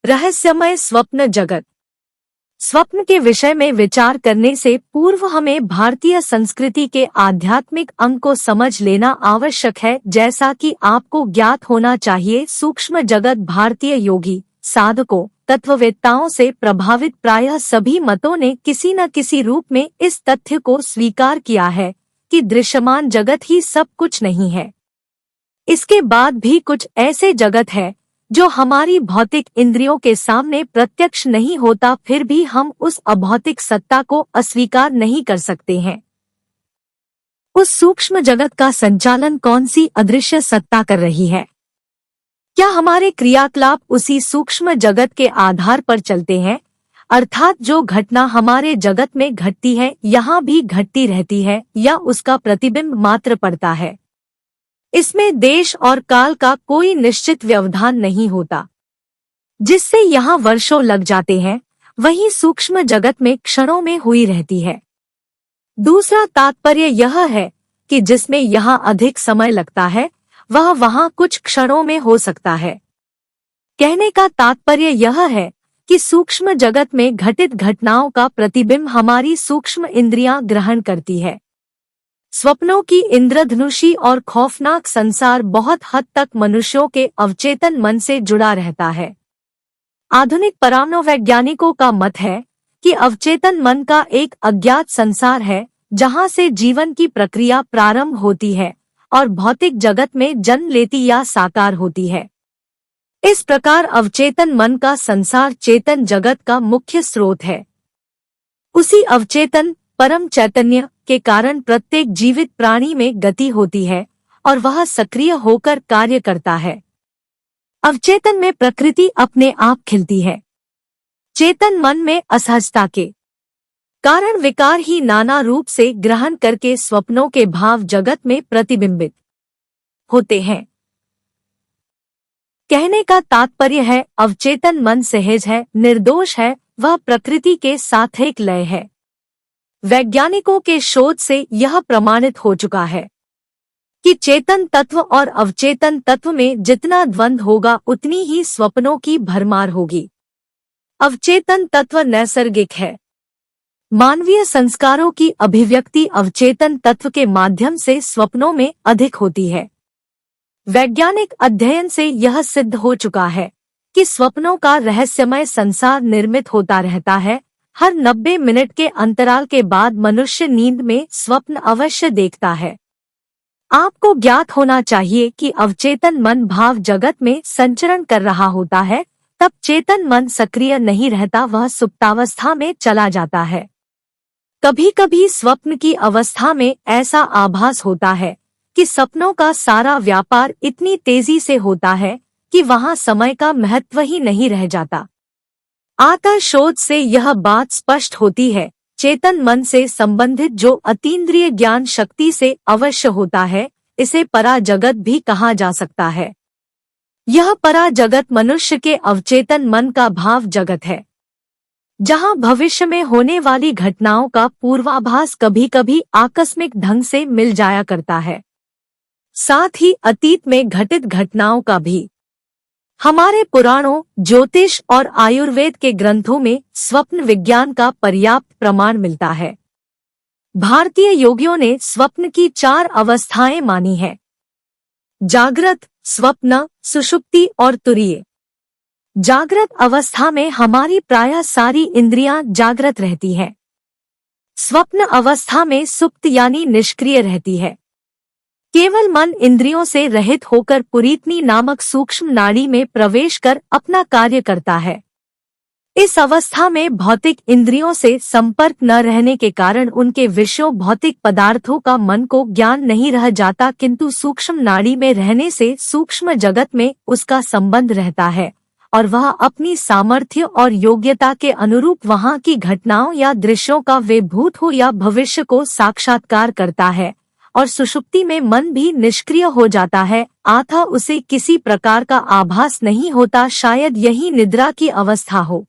रहस्यमय स्वप्न जगत। स्वप्न के विषय में विचार करने से पूर्व हमें भारतीय संस्कृति के आध्यात्मिक अंग को समझ लेना आवश्यक है। जैसा कि आपको ज्ञात होना चाहिए, सूक्ष्म जगत भारतीय योगी, साधकों, तत्ववेत्ताओं से प्रभावित प्रायः सभी मतों ने किसी न किसी रूप में इस तथ्य को स्वीकार किया है कि दृश्यमान जगत ही सब कुछ नहीं है। इसके बाद भी कुछ ऐसे जगत है जो हमारी भौतिक इंद्रियों के सामने प्रत्यक्ष नहीं होता, फिर भी हम उस अभौतिक सत्ता को अस्वीकार नहीं कर सकते हैं। उस सूक्ष्म जगत का संचालन कौन सी अदृश्य सत्ता कर रही है? क्या हमारे क्रियाकलाप उसी सूक्ष्म जगत के आधार पर चलते हैं? अर्थात जो घटना हमारे जगत में घटती है यहाँ भी घटती रहती है या उसका प्रतिबिंब मात्र पड़ता है? इसमें देश और काल का कोई निश्चित व्यवधान नहीं होता। जिससे यहाँ वर्षों लग जाते हैं वही सूक्ष्म जगत में क्षणों में हुई रहती है। दूसरा तात्पर्य यह है कि जिसमें यहाँ अधिक समय लगता है वह वहाँ कुछ क्षणों में हो सकता है। कहने का तात्पर्य यह है कि सूक्ष्म जगत में घटित घटनाओं का प्रतिबिंब हमारी सूक्ष्म इंद्रियां ग्रहण करती है। स्वप्नों की इंद्रधनुषी और खौफनाक संसार बहुत हद तक मनुष्यों के अवचेतन मन से जुड़ा रहता है। आधुनिक परामनोवैज्ञानिकों का मत है कि अवचेतन मन का एक अज्ञात संसार है जहां से जीवन की प्रक्रिया प्रारंभ होती है और भौतिक जगत में जन्म लेती या साकार होती है। इस प्रकार अवचेतन मन का संसार चेतन जगत का मुख्य स्रोत है। उसी अवचेतन परम चैतन्य के कारण प्रत्येक जीवित प्राणी में गति होती है और वह सक्रिय होकर कार्य करता है। अवचेतन में प्रकृति अपने आप खिलती है। चेतन मन में असहजता के कारण विकार ही नाना रूप से ग्रहण करके स्वप्नों के भाव जगत में प्रतिबिंबित होते हैं। कहने का तात्पर्य है अवचेतन मन सहज है, निर्दोष है, वह प्रकृति के साथ एक लय है। वैज्ञानिकों के शोध से यह प्रमाणित हो चुका है कि चेतन तत्व और अवचेतन तत्व में जितना द्वंद्व होगा उतनी ही स्वप्नों की भरमार होगी। अवचेतन तत्व नैसर्गिक है। मानवीय संस्कारों की अभिव्यक्ति अवचेतन तत्व के माध्यम से स्वप्नों में अधिक होती है। वैज्ञानिक अध्ययन से यह सिद्ध हो चुका है कि स्वप्नों का रहस्यमय संसार निर्मित होता रहता है। हर 90 मिनट के अंतराल के बाद मनुष्य नींद में स्वप्न अवश्य देखता है। आपको ज्ञात होना चाहिए कि अवचेतन मन भाव जगत में संचरण कर रहा होता है, तब चेतन मन सक्रिय नहीं रहता, वह सुप्तावस्था में चला जाता है। कभी कभी स्वप्न की अवस्था में ऐसा आभास होता है कि सपनों का सारा व्यापार इतनी तेजी से होता है कि वहां समय का महत्व ही नहीं रह जाता। आत्म शोध से यह बात स्पष्ट होती है, चेतन मन से संबंधित जो अतीन्द्रिय ज्ञान शक्ति से अवश्य होता है, इसे परा जगत भी कहा जा सकता है। यह परा जगत मनुष्य के अवचेतन मन का भाव जगत है, जहां भविष्य में होने वाली घटनाओं का पूर्वाभास कभी कभी आकस्मिक ढंग से मिल जाया करता है। साथ ही अतीत में घटित घटनाओं का भी। हमारे पुराणों, ज्योतिष और आयुर्वेद के ग्रंथों में स्वप्न विज्ञान का पर्याप्त प्रमाण मिलता है। भारतीय योगियों ने स्वप्न की 4 अवस्थाएं मानी हैं: जागृत, स्वप्न, सुषुप्ति और तुरीय। जागृत अवस्था में हमारी प्रायः सारी इंद्रियां जागृत रहती हैं। स्वप्न अवस्था में सुप्त यानी निष्क्रिय रहती है। केवल मन इंद्रियों से रहित होकर पुरीतनी नामक सूक्ष्म नाड़ी में प्रवेश कर अपना कार्य करता है। इस अवस्था में भौतिक इंद्रियों से संपर्क न रहने के कारण उनके विषयों भौतिक पदार्थों का मन को ज्ञान नहीं रह जाता, किंतु सूक्ष्म नाड़ी में रहने से सूक्ष्म जगत में उसका संबंध रहता है और वह अपनी सामर्थ्य और योग्यता के अनुरूप वहां की घटनाओं या दृश्यों का वे भूत हो या भविष्य को साक्षात्कार करता है। और सुषुप्ति में मन भी निष्क्रिय हो जाता है, अतः उसे किसी प्रकार का आभास नहीं होता, शायद यही निद्रा की अवस्था हो।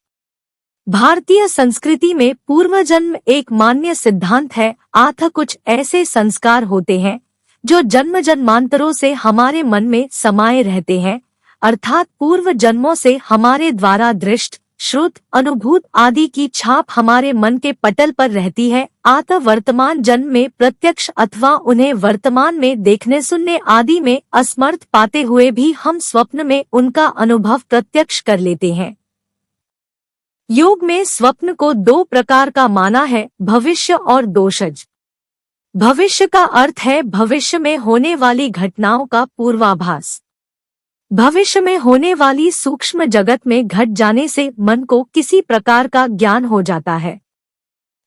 भारतीय संस्कृति में पूर्वजन्म एक मान्य सिद्धांत है, अतः कुछ ऐसे संस्कार होते हैं जो जन्म जन्मांतरों से हमारे मन में समाये रहते हैं, अर्थात पूर्व जन्मों से हमारे द्वारा दृष्ट, श्रुत, अनुभूत आदि की छाप हमारे मन के पटल पर रहती है। अतः वर्तमान जन्म में प्रत्यक्ष अथवा उन्हें वर्तमान में देखने सुनने आदि में असमर्थ पाते हुए भी हम स्वप्न में उनका अनुभव प्रत्यक्ष कर लेते हैं। योग में स्वप्न को दो प्रकार का माना है, भविष्य और दोषज। भविष्य का अर्थ है भविष्य में होने वाली घटनाओं का पूर्वाभास। भविष्य में होने वाली सूक्ष्म जगत में घट जाने से मन को किसी प्रकार का ज्ञान हो जाता है।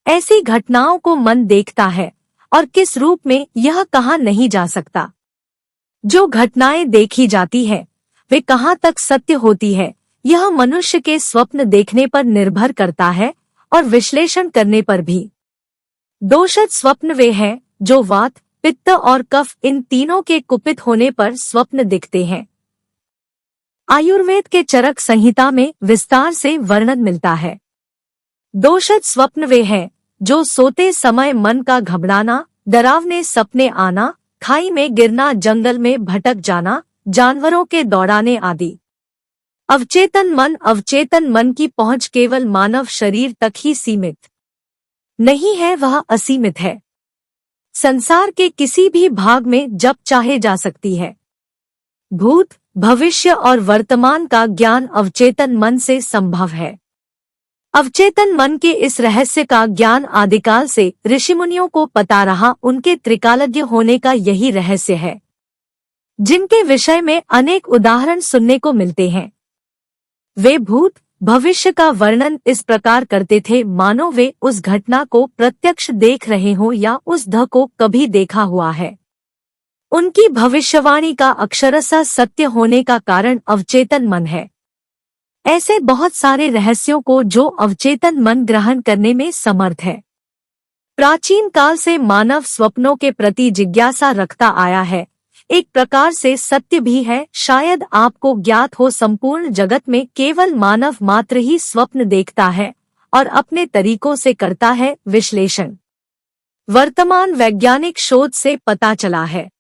ऐसी घटनाओं को मन देखता है और किस रूप में यह कहा नहीं जा सकता। जो घटनाएं देखी जाती है वे कहाँ तक सत्य होती है, यह मनुष्य के स्वप्न देखने पर निर्भर करता है और विश्लेषण करने पर भी। दोषद स्वप्न वे हैं जो वात, पित्त और कफ इन तीनों के कुपित होने पर स्वप्न दिखते हैं। आयुर्वेद के चरक संहिता में विस्तार से वर्णन मिलता है। दोषद स्वप्न वे हैं जो सोते समय मन का घबराना, डरावने सपने आना, खाई में गिरना, जंगल में भटक जाना, जानवरों के दौड़ाने आदि। अवचेतन मन की पहुंच केवल मानव शरीर तक ही सीमित नहीं है, वह असीमित है। संसार के किसी भी भाग में जब चाहे जा सकती है। भूत, भविष्य और वर्तमान का ज्ञान अवचेतन मन से संभव है। अवचेतन मन के इस रहस्य का ज्ञान आदिकाल से ऋषिमुनियों को पता रहा। उनके त्रिकालज्ञ होने का यही रहस्य है, जिनके विषय में अनेक उदाहरण सुनने को मिलते हैं। वे भूत, भविष्य का वर्णन इस प्रकार करते थे मानो वे उस घटना को प्रत्यक्ष देख रहे हो या उस ध को कभी देखा हुआ है। उनकी भविष्यवाणी का अक्षरशः सत्य होने का कारण अवचेतन मन है। ऐसे बहुत सारे रहस्यों को जो अवचेतन मन ग्रहण करने में समर्थ है। प्राचीन काल से मानव स्वप्नों के प्रति जिज्ञासा रखता आया है। एक प्रकार से सत्य भी है। शायद आपको ज्ञात हो, संपूर्ण जगत में केवल मानव मात्र ही स्वप्न देखता है और अपने तरीकों से करता है विश्लेषण। वर्तमान वैज्ञानिक शोध से पता चला है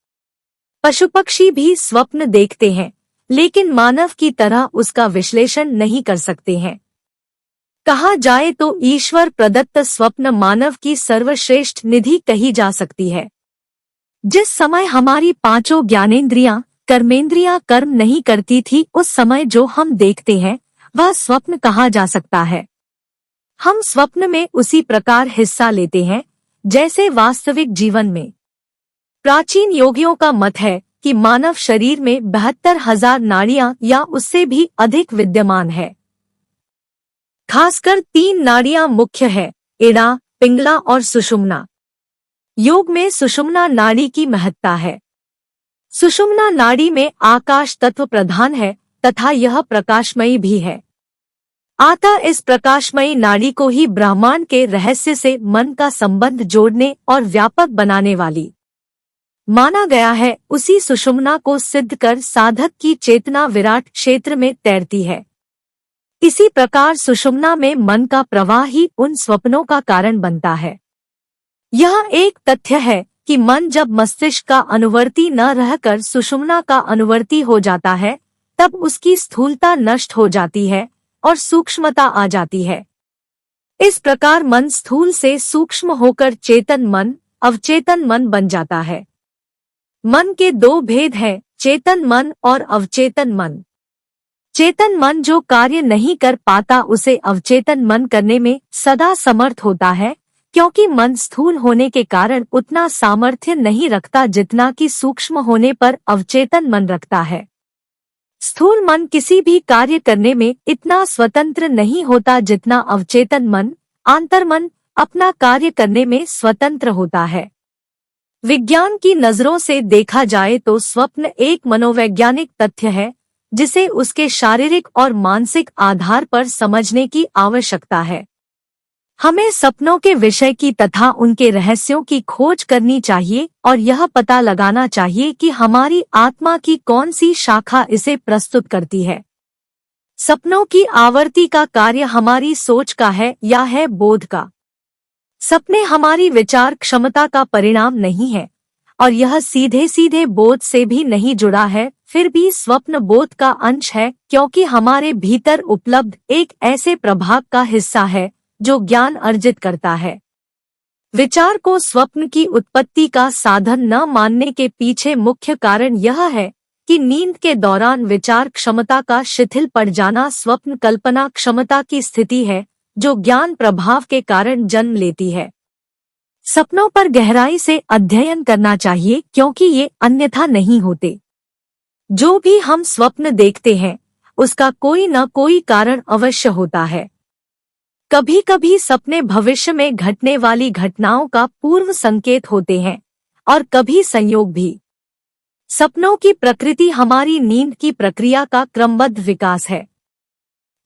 पशु पक्षी भी स्वप्न देखते हैं, लेकिन मानव की तरह उसका विश्लेषण नहीं कर सकते हैं। कहा जाए तो ईश्वर प्रदत्त स्वप्न मानव की सर्वश्रेष्ठ निधि कही जा सकती है। जिस समय हमारी पांचों ज्ञानेंद्रियां, कर्मेंद्रियां कर्म नहीं करती थी, उस समय जो हम देखते हैं वह स्वप्न कहा जा सकता है। हम स्वप्न में उसी प्रकार हिस्सा लेते हैं जैसे वास्तविक जीवन में। प्राचीन योगियों का मत है कि मानव शरीर में 72,000 नाड़ियां या उससे भी अधिक विद्यमान है। खासकर 3 नाड़ियां मुख्य है, इड़ा, पिंगला और सुषुम्ना। योग में सुषुम्ना नाड़ी की महत्ता है। सुषुम्ना नाड़ी में आकाश तत्व प्रधान है तथा यह प्रकाशमयी भी है। अतः इस प्रकाशमयी नाड़ी को ही ब्रह्मांड के रहस्य से मन का संबंध जोड़ने और व्यापक बनाने वाली माना गया है। उसी सुषुम्ना को सिद्ध कर साधक की चेतना विराट क्षेत्र में तैरती है। इसी प्रकार सुषुम्ना में मन का प्रवाह ही उन स्वप्नों का कारण बनता है। यह एक तथ्य है कि मन जब मस्तिष्क का अनुवर्ती न रहकर सुषुम्ना का अनुवर्ती हो जाता है, तब उसकी स्थूलता नष्ट हो जाती है और सूक्ष्मता आ जाती है। इस प्रकार मन स्थूल से सूक्ष्म होकर चेतन मन, अवचेतन मन बन जाता है। मन के 2 भेद हैं, चेतन मन और अवचेतन मन। चेतन मन जो कार्य नहीं कर पाता उसे अवचेतन मन करने में सदा समर्थ होता है, क्योंकि मन स्थूल होने के कारण उतना सामर्थ्य नहीं रखता जितना कि सूक्ष्म होने पर अवचेतन मन रखता है। स्थूल मन किसी भी कार्य करने में इतना स्वतंत्र नहीं होता जितना अवचेतन मन, आंतरमन, अपना कार्य करने में स्वतंत्र होता है। विज्ञान की नजरों से देखा जाए तो स्वप्न एक मनोवैज्ञानिक तथ्य है जिसे उसके शारीरिक और मानसिक आधार पर समझने की आवश्यकता है। हमें सपनों के विषय की तथा उनके रहस्यों की खोज करनी चाहिए और यह पता लगाना चाहिए कि हमारी आत्मा की कौन सी शाखा इसे प्रस्तुत करती है। सपनों की आवर्ती का कार्य हमारी सोच का है या है बोध का। सपने हमारी विचार क्षमता का परिणाम नहीं है और यह सीधे सीधे बोध से भी नहीं जुड़ा है। फिर भी स्वप्न बोध का अंश है, क्योंकि हमारे भीतर उपलब्ध एक ऐसे प्रभाव का हिस्सा है जो ज्ञान अर्जित करता है। विचार को स्वप्न की उत्पत्ति का साधन न मानने के पीछे मुख्य कारण यह है कि नींद के दौरान विचार क्षमता का शिथिल पड़ जाना स्वप्न कल्पना क्षमता की स्थिति है जो ज्ञान प्रभाव के कारण जन्म लेती है। सपनों पर गहराई से अध्ययन करना चाहिए, क्योंकि ये अन्यथा नहीं होते। जो भी हम स्वप्न देखते हैं उसका कोई न कोई कारण अवश्य होता है। कभी कभी सपने भविष्य में घटने वाली घटनाओं का पूर्व संकेत होते हैं और कभी संयोग भी। सपनों की प्रकृति हमारी नींद की प्रक्रिया का क्रमबद्ध विकास है।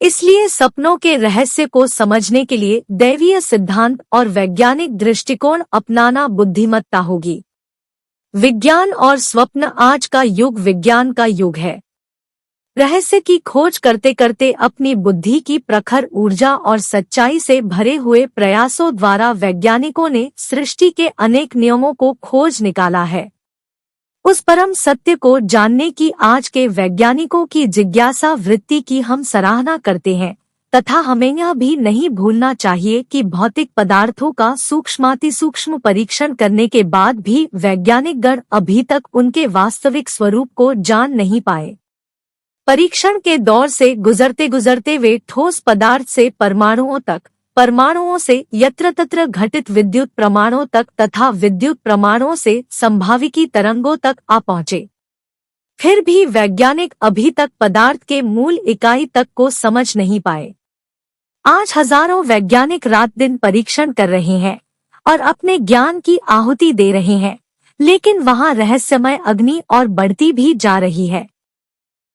इसलिए सपनों के रहस्य को समझने के लिए दैवीय सिद्धांत और वैज्ञानिक दृष्टिकोण अपनाना बुद्धिमत्ता होगी। विज्ञान और स्वप्न आज का युग विज्ञान का युग है। रहस्य की खोज करते करते अपनी बुद्धि की प्रखर ऊर्जा और सच्चाई से भरे हुए प्रयासों द्वारा वैज्ञानिकों ने सृष्टि के अनेक नियमों को खोज निकाला है। उस परम सत्य को जानने की आज के वैज्ञानिकों की जिज्ञासा वृत्ति की हम सराहना करते हैं, तथा हमें यह भी नहीं भूलना चाहिए कि भौतिक पदार्थों का सूक्ष्मातिसूक्ष्म परीक्षण करने के बाद भी वैज्ञानिक गण अभी तक उनके वास्तविक स्वरूप को जान नहीं पाए। परीक्षण के दौर से गुजरते गुजरते वे ठोस पदार्थ से परमाणुओं तक, परमाणुओं से यत्र तत्र घटित विद्युत प्रमाणों तक तथा विद्युत प्रमाणों से संभाविकी तरंगों तक आ पहुँचे। फिर भी वैज्ञानिक अभी तक पदार्थ के मूल इकाई तक को समझ नहीं पाए। आज हजारों वैज्ञानिक रात दिन परीक्षण कर रहे हैं और अपने ज्ञान की आहुति दे रहे हैं, लेकिन वहाँ रहस्यमय अग्नि और बढ़ती भी जा रही है।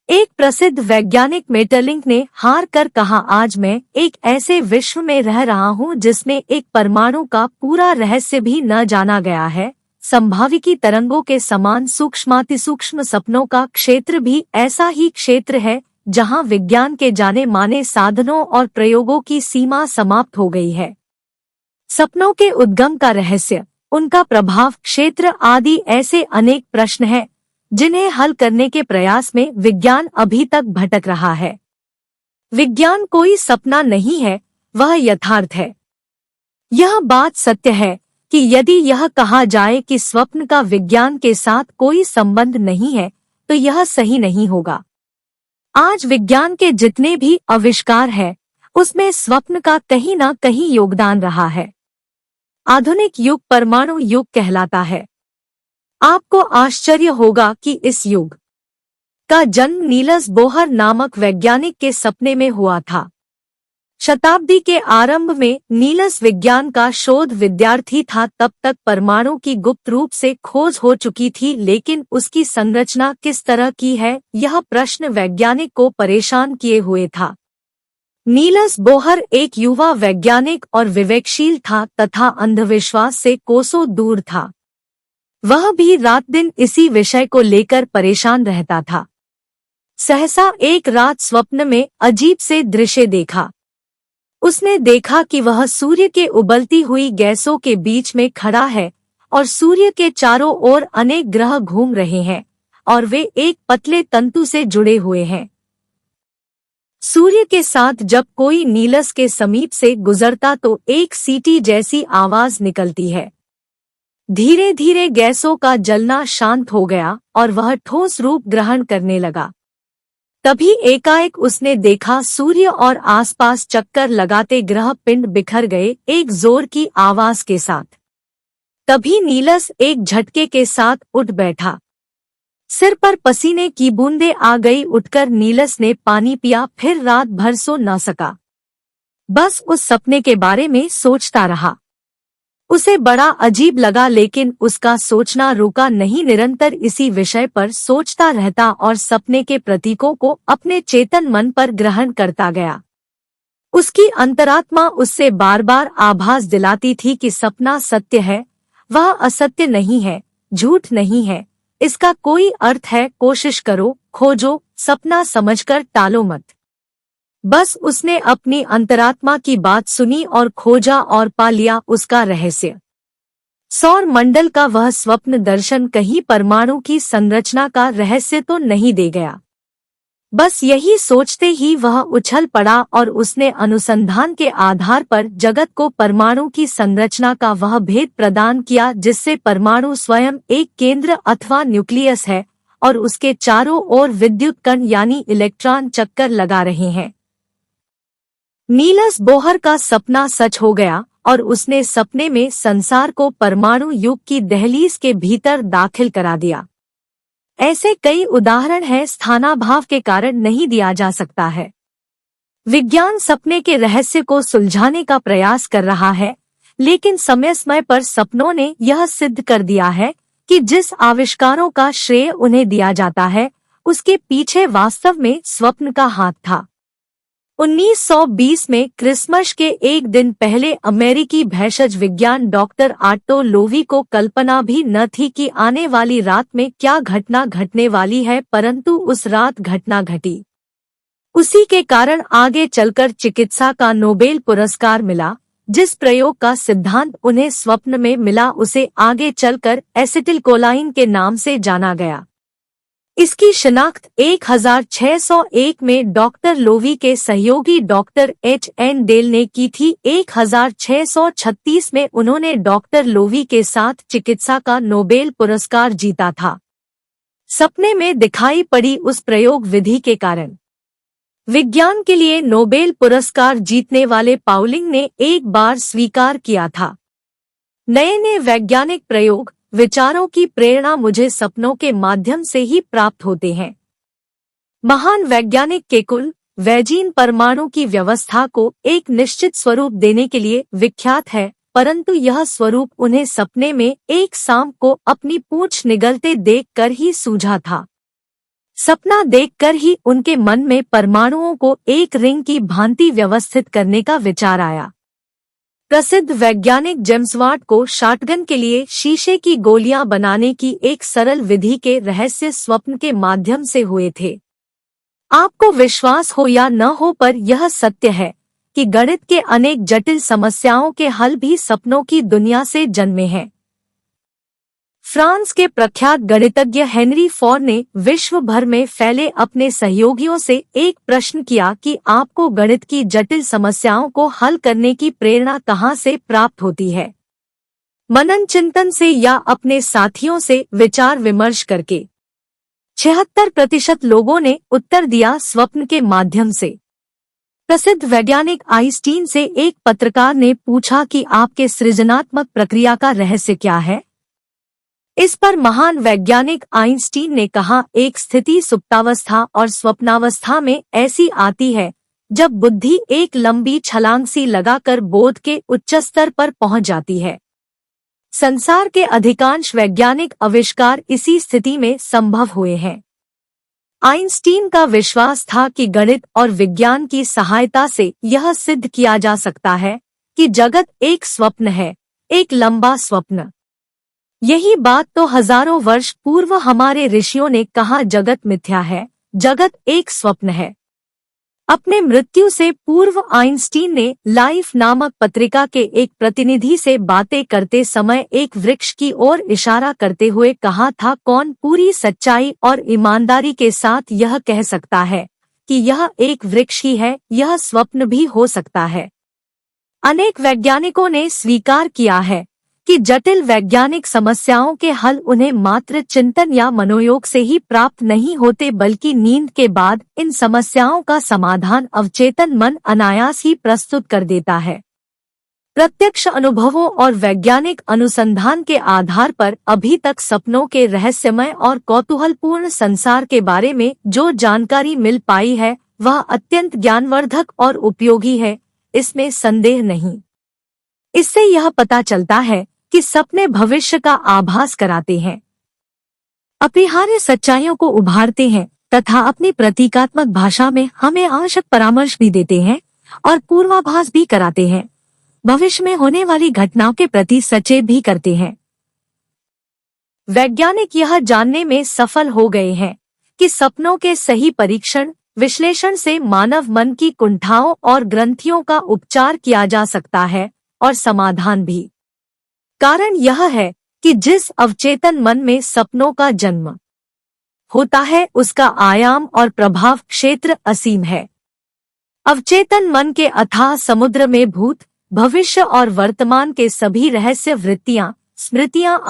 एक प्रसिद्ध वैज्ञानिक मेटरलिंक ने हार कर कहा, आज मैं एक ऐसे विश्व में रह रहा हूँ जिसमें एक परमाणु का पूरा रहस्य भी न जाना गया है। संभाविकी तरंगों के समान सूक्ष्मातिसूक्ष्म सपनों का क्षेत्र भी ऐसा ही क्षेत्र है जहाँ विज्ञान के जाने माने साधनों और प्रयोगों की सीमा समाप्त हो गई है। सपनों के उद्गम का रहस्य, उनका प्रभाव क्षेत्र आदि ऐसे अनेक प्रश्न हैं जिन्हें हल करने के प्रयास में विज्ञान अभी तक भटक रहा है। विज्ञान कोई सपना नहीं है, वह यथार्थ है। यह बात सत्य है कि यदि यह कहा जाए कि स्वप्न का विज्ञान के साथ कोई संबंध नहीं है तो यह सही नहीं होगा। आज विज्ञान के जितने भी आविष्कार हैं उसमें स्वप्न का कहीं न कहीं योगदान रहा है। आधुनिक युग परमाणु युग कहलाता है। आपको आश्चर्य होगा कि इस युग का जन्म नील्स बोहर नामक वैज्ञानिक के सपने में हुआ था। शताब्दी के आरंभ में नील्स विज्ञान का शोध विद्यार्थी था। तब तक परमाणु की गुप्त रूप से खोज हो चुकी थी, लेकिन उसकी संरचना किस तरह की है यह प्रश्न वैज्ञानिक को परेशान किए हुए था। नील्स बोहर एक युवा वैज्ञानिक और विवेकशील था तथा अंधविश्वास से कोसों दूर था। वह भी रात दिन इसी विषय को लेकर परेशान रहता था। सहसा एक रात स्वप्न में अजीब से दृश्य देखा। उसने देखा कि वह सूर्य के उबलती हुई गैसों के बीच में खड़ा है और सूर्य के चारों ओर अनेक ग्रह घूम रहे हैं और वे एक पतले तंतु से जुड़े हुए हैं। सूर्य के साथ जब कोई नील्स के समीप से गुजरता तो एक सीटी जैसी आवाज निकलती है। धीरे धीरे गैसों का जलना शांत हो गया और वह ठोस रूप ग्रहण करने लगा। तभी एकाएक उसने देखा सूर्य और आसपास चक्कर लगाते ग्रह पिंड बिखर गए एक जोर की आवाज के साथ। तभी नील्स एक झटके के साथ उठ बैठा। सिर पर पसीने की बूंदें आ गई। उठकर नील्स ने पानी पिया, फिर रात भर सो न सका। बस उस सपने के बारे में सोचता रहा। उसे बड़ा अजीब लगा, लेकिन उसका सोचना रुका नहीं। निरंतर इसी विषय पर सोचता रहता और सपने के प्रतीकों को अपने चेतन मन पर ग्रहण करता गया। उसकी अंतरात्मा उससे बार बार आभास दिलाती थी कि सपना सत्य है, वह असत्य नहीं है, झूठ नहीं है, इसका कोई अर्थ है। कोशिश करो, खोजो, सपना समझकर टालो मत। बस उसने अपनी अंतरात्मा की बात सुनी और खोजा और पा लिया उसका रहस्य। सौर मंडल का वह स्वप्न दर्शन कहीं परमाणु की संरचना का रहस्य तो नहीं दे गया। बस यही सोचते ही वह उछल पड़ा और उसने अनुसंधान के आधार पर जगत को परमाणु की संरचना का वह भेद प्रदान किया जिससे परमाणु स्वयं एक केंद्र अथवा न्यूक्लियस है और उसके चारों ओर विद्युत कण यानी इलेक्ट्रॉन चक्कर लगा रहे हैं। नील्स बोहर का सपना सच हो गया और उसने सपने में संसार को परमाणु युग की दहलीज के भीतर दाखिल करा दिया। ऐसे कई उदाहरण हैं, स्थानाभाव के कारण नहीं दिया जा सकता है। विज्ञान सपने के रहस्य को सुलझाने का प्रयास कर रहा है, लेकिन समय समय पर सपनों ने यह सिद्ध कर दिया है कि जिस आविष्कारों का श्रेय उन्हें दिया जाता है उसके पीछे वास्तव में स्वप्न का हाथ था। 1920 में क्रिसमस के एक दिन पहले अमेरिकी भेषज विज्ञान डॉक्टर ऑट्टो लोवी को कल्पना भी न थी कि आने वाली रात में क्या घटना घटने वाली है, परंतु उस रात घटना घटी। उसी के कारण आगे चलकर चिकित्सा का नोबेल पुरस्कार मिला। जिस प्रयोग का सिद्धांत उन्हें स्वप्न में मिला उसे आगे चलकर एसिटिलकोलाइन के नाम से जाना गया। इसकी शिनाख्त 1601 में डॉक्टर लोवी के सहयोगी डॉक्टर H.N. डेल ने की थी। 1636 में उन्होंने डॉक्टर लोवी के साथ चिकित्सा का नोबेल पुरस्कार जीता था। सपने में दिखाई पड़ी उस प्रयोग विधि के कारण विज्ञान के लिए नोबेल पुरस्कार जीतने वाले पाउलिंग ने एक बार स्वीकार किया था, नए वैज्ञानिक प्रयोग विचारों की प्रेरणा मुझे सपनों के माध्यम से ही प्राप्त होते हैं। महान वैज्ञानिक केकुल वैजीन परमाणु की व्यवस्था को एक निश्चित स्वरूप देने के लिए विख्यात है, परंतु यह स्वरूप उन्हें सपने में एक सांप को अपनी पूंछ निगलते देखकर ही सूझा था। सपना देखकर ही उनके मन में परमाणुओं को एक रिंग की भांति व्यवस्थित करने का विचार आया। प्रसिद्ध वैज्ञानिक जेम्स वाट को शॉटगन के लिए शीशे की गोलियां बनाने की एक सरल विधि के रहस्य स्वप्न के माध्यम से हुए थे। आपको विश्वास हो या न हो, पर यह सत्य है कि गणित के अनेक जटिल समस्याओं के हल भी सपनों की दुनिया से जन्मे हैं। फ्रांस के प्रख्यात गणितज्ञ हेनरी फॉर ने विश्व भर में फैले अपने सहयोगियों से एक प्रश्न किया कि आपको गणित की जटिल समस्याओं को हल करने की प्रेरणा कहाँ से प्राप्त होती है? मनन चिंतन से या अपने साथियों से विचार विमर्श करके? 76% लोगों ने उत्तर दिया स्वप्न के माध्यम से। प्रसिद्ध वैज्ञानिक आइंस्टीन से एक पत्रकार ने पूछा कि आपके सृजनात्मक प्रक्रिया का रहस्य क्या है? इस पर महान वैज्ञानिक आइंस्टीन ने कहा, एक स्थिति सुप्तावस्था और स्वप्नावस्था में ऐसी आती है जब बुद्धि एक लंबी छलांग सी लगाकर बोध के उच्च स्तर पर पहुंच जाती है। संसार के अधिकांश वैज्ञानिक आविष्कार इसी स्थिति में संभव हुए हैं। आइंस्टीन का विश्वास था कि गणित और विज्ञान की सहायता से यह सिद्ध किया जा सकता है कि जगत एक स्वप्न है, एक लंबा स्वप्न। यही बात तो हजारों वर्ष पूर्व हमारे ऋषियों ने कहा, जगत मिथ्या है, जगत एक स्वप्न है। अपने मृत्यु से पूर्व आइंस्टीन ने लाइफ नामक पत्रिका के एक प्रतिनिधि से बातें करते समय एक वृक्ष की ओर इशारा करते हुए कहा था, कौन पूरी सच्चाई और ईमानदारी के साथ यह कह सकता है कि यह एक वृक्ष ही है, यह स्वप्न भी हो सकता है। अनेक वैज्ञानिकों ने स्वीकार किया है कि जटिल वैज्ञानिक समस्याओं के हल उन्हें मात्र चिंतन या मनोयोग से ही प्राप्त नहीं होते, बल्कि नींद के बाद इन समस्याओं का समाधान अवचेतन मन अनायास ही प्रस्तुत कर देता है। प्रत्यक्ष अनुभवों और वैज्ञानिक अनुसंधान के आधार पर अभी तक सपनों के रहस्यमय और कौतूहलपूर्ण संसार के बारे में जो जानकारी मिल पाई है वह अत्यंत ज्ञानवर्धक और उपयोगी है, इसमें संदेह नहीं। इससे यह पता चलता है कि सपने भविष्य का आभास कराते हैं, अपरिहार्य सच्चाइयों को उभारते हैं तथा अपनी प्रतीकात्मक भाषा में हमें आवश्यक परामर्श भी देते हैं और पूर्वाभास भी कराते हैं, भविष्य में होने वाली घटनाओं के प्रति सचेत भी करते हैं। वैज्ञानिक यह जानने में सफल हो गए हैं कि सपनों के सही परीक्षण विश्लेषण से मानव मन की कुंठाओं और ग्रंथियों का उपचार किया जा सकता है और समाधान भी। कारण यह है कि जिस अवचेतन मन में सपनों का जन्म होता है उसका आयाम और प्रभाव क्षेत्र असीम है। अवचेतन मन के अथाह समुद्र में भूत, भविष्य और वर्तमान के सभी रहस्य वृत्तियां, स्मृतियां